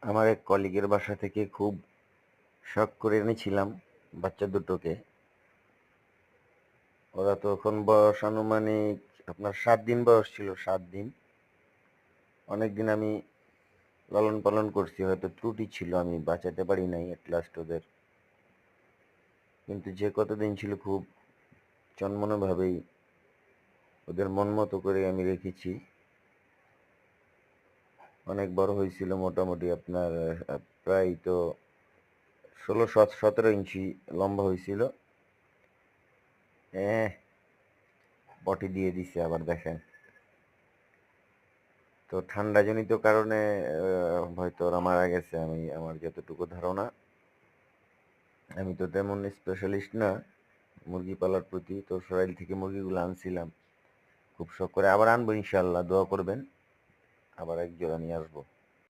আমার এক কলিগের বাসা থেকে খুব শখ করে এনেছিলাম বাচ্চা দুটোকে। ওরা তখন বয়স আনুমানিক আপনার 7 দিন বয়স ছিল, 7 দিন। অনেকদিন আমি লালন পালন করছি, হয়তো ত্রুটি ছিল, আমি বাঁচাতে পারি নাই এট লাস্ট ওদের। কিন্তু যে কতদিন ছিল খুব চনমনেভাবেই ওদের মন মতো করে আমি রেখেছি। অনেক বড় হয়েছিল, মোটামুটি আপনার প্রায় তো 16-17 ইঞ্চি লম্বা হয়েছিল। পটি দিয়ে দিছে আবার দেখেন। তো ঠান্ডাজনিত কারণে হয়তো ওরা মারা গেছে, আমার যতটুকু ধারণা। আমি তো তেমন স্পেশালিস্ট না মুরগি পালার প্রতি, তো সরাইল থেকে মুরগিগুলো আনছিলাম খুব শখ করে। আবার আনবো ইনশাল্লাহ, দোয়া করবেন, আবার এক জোড়া নিয়ে আসবো।